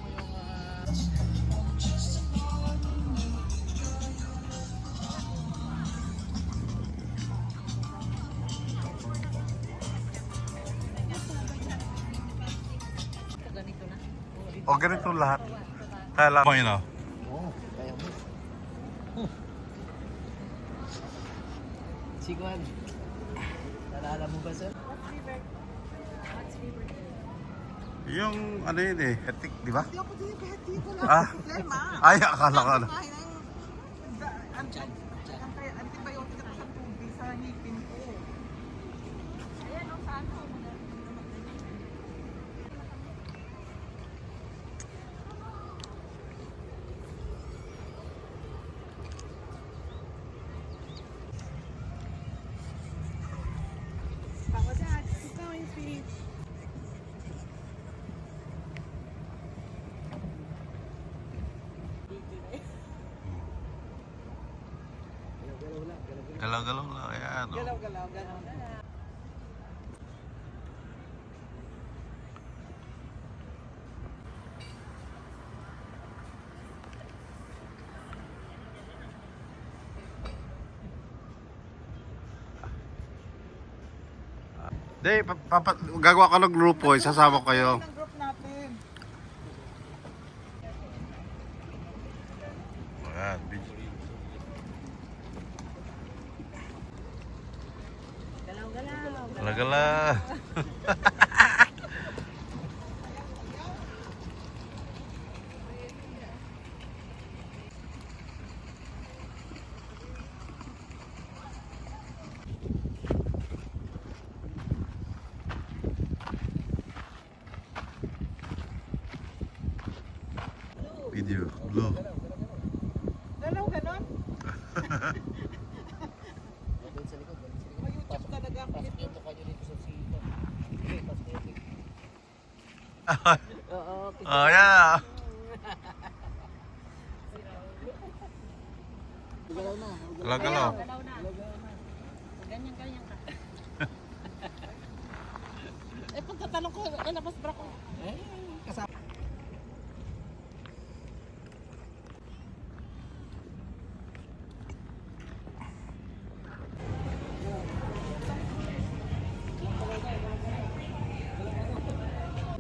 mo yung... ganito na. O ganito lahat. Kaya lang mo yun o. Oo, kaya mo. Siguan. Nalala mo ba, sir? Yung ano yun eh, etik, di ba? Hindi ako diabetic, wala Ah. akong problema. Ay, akala ko ano. Antibiotic at sa tubig sa ngipin ko. Ayan, ang saan ko. Ako dyan, ikaw yung feet. Galaw-galaw lang, ayan o. Galaw-galaw, galaw. Di, gagawa ka ng grupo, isasama kayo. Ang group natin. Ayan, video. Galaw-galaw. Gala-gala. Video, blue. Galaw, ganon. Doon sa likod, doon sa likod. May YouTube talaga. Pasok yung mukha nyo dito sa sito. Okay, pasok yung dito. Oo, okay. Oh, yeah. Galaw na. Galaw-galaw. Galaw na. Ganyan-ganyan ka. Eh, pagkatalong ko, nalabas bra ko. Eh, kasama.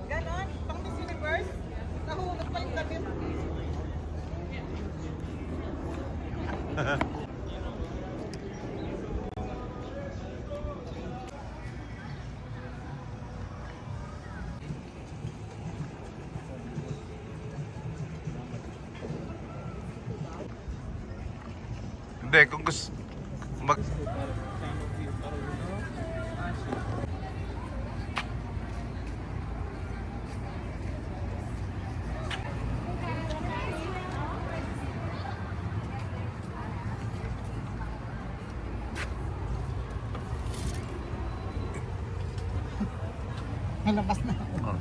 Ganon, pang Miss Universe. Nahulog pa yung damit. Hindi, kung gusto mag... Nalabas na. Oh.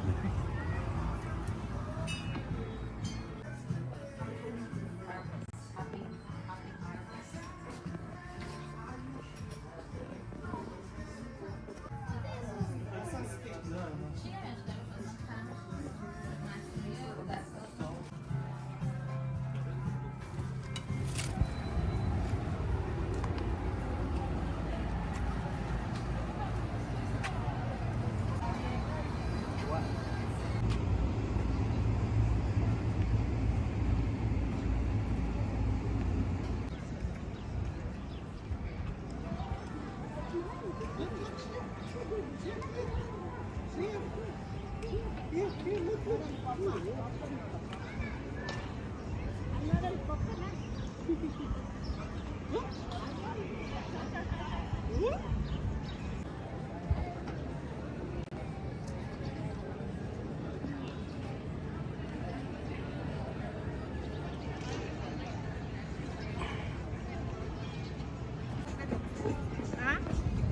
Ha?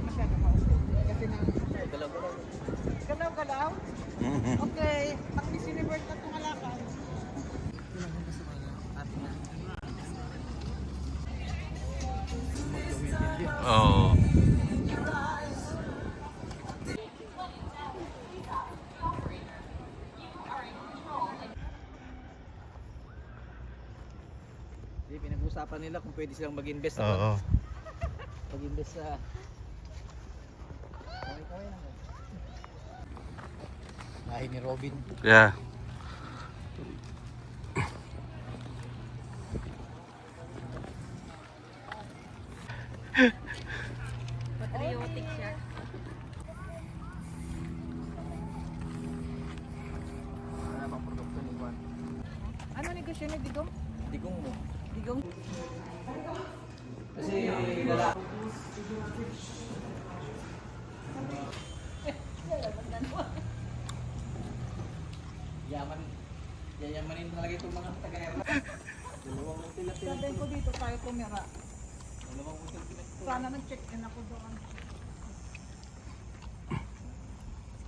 Masyado mausap. Kasi na... Galaw-galaw. Galaw-galaw? Okay. Pang Miss Universe na tumalakan. Hindi, pinag-usapan nila kung pwede silang mag-invest Oo. mag-invest sa kaway-kaway lang. Bahay ni Robin. Yeah. Patriotic siya. Wala bang produkto ni Juan? Ano negosyo ni Digong? Digong mo. Digong? Kasi lalaki. Yaman. Yayamanin talaga itong mga taga-era. Dalawang tila-tila. Sabihin ko dito tayo tumira. Dalawang tila-tila. Sana nag-check-in ako doon.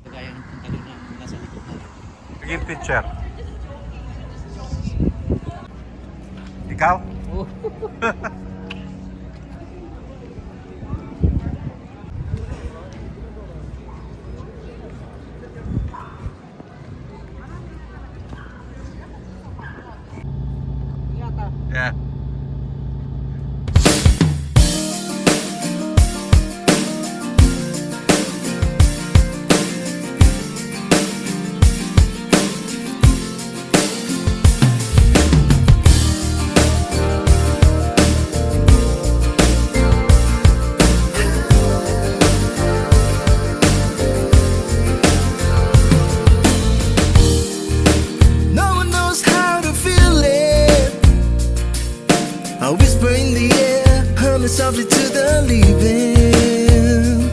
Kagaya ng punta doon na nasa likod na. Sige, picture. Ikaw? Oh. Yata. Yeah. No one knows how to feel it. I whisper in the air, humming softly to the living.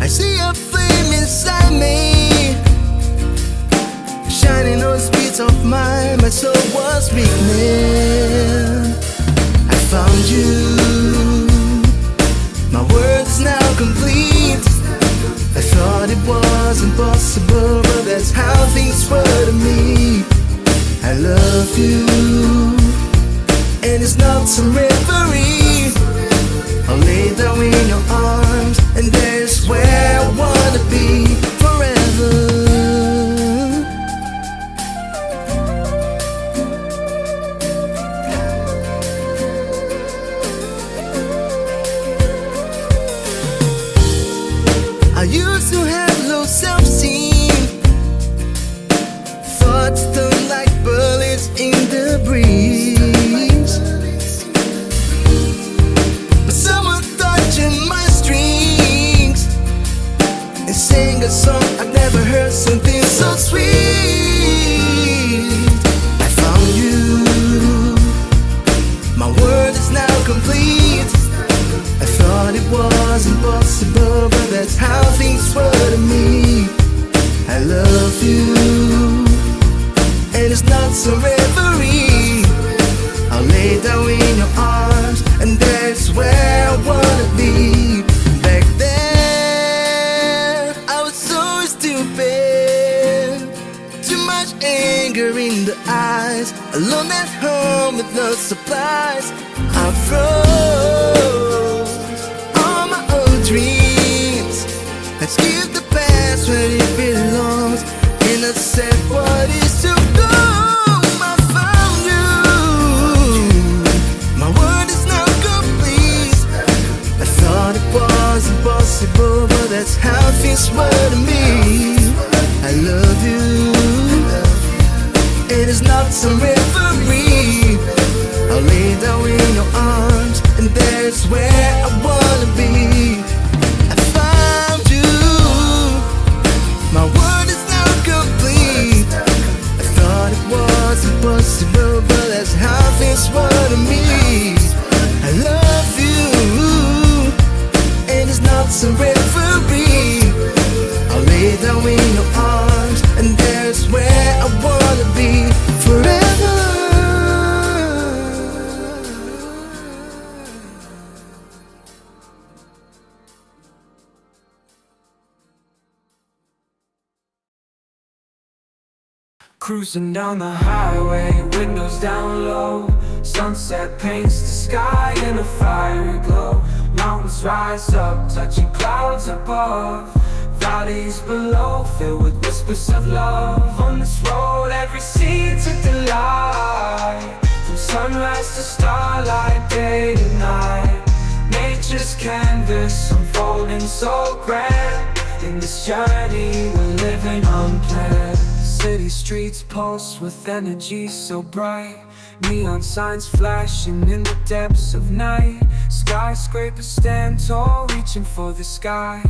I see a flame inside me, shining on the speeds of mine. My soul was weakening. I found you. My world is now complete. I thought it was impossible, but that's how things were to me. I love you, and it's not some reverie. I'll lay down in your arms, and there's where I wanna be forever. I used to have low self-esteem, thoughts turn like bullets in the breeze. But someone touching my strings and sing a song I've never heard, something so sweet. I found you. My world is now complete. I thought it was impossible, but that's how things were to me. I love you, and it's not some reverie. I'll lay down in your arms, and that's where I wanna be. Back then, I was so stupid. Too much anger in the eyes, alone at home with no supplies. I froze all my old dreams. Let's give the past where it belongs, and I said what is to come. I found you. My world is now complete. I thought it was impossible, but that's how things were to me. I love you, it is not some reverie. I'll lay down in your arms, and there's where I wanna be. I found you. My world is now complete. I thought it was impossible, but that's how things were to me. I love you, and it's not some reverie. I'll lay down in your arms, and there's where I wanna be forever. Cruising down the highway, windows down low. Sunset paints the sky in a fiery glow. Mountains rise up, touching clouds above. Valleys below, filled with whispers of love. On this road, every seed took delight. sunrise to starlight, day to night. Nature's canvas unfolding so grand. In this journey we're living unplanned. City streets pulse with energy so bright. Neon signs flashing in the depths of night. Skyscrapers stand tall, reaching for the sky.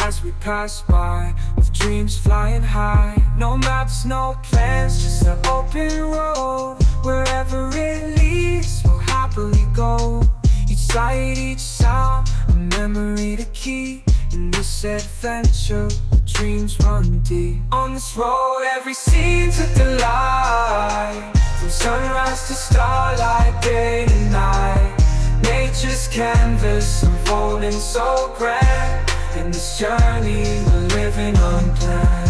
As we pass by, with dreams flying high. No maps, no plans, just an open road. Wherever it leads, we'll happily go. Each sight, each sound, a memory to keep. In this adventure, dreams run deep. On this road, every scene's a delight. From sunrise to starlight, day to night. Nature's canvas unfolding so grand. In this journey, we're living unplanned.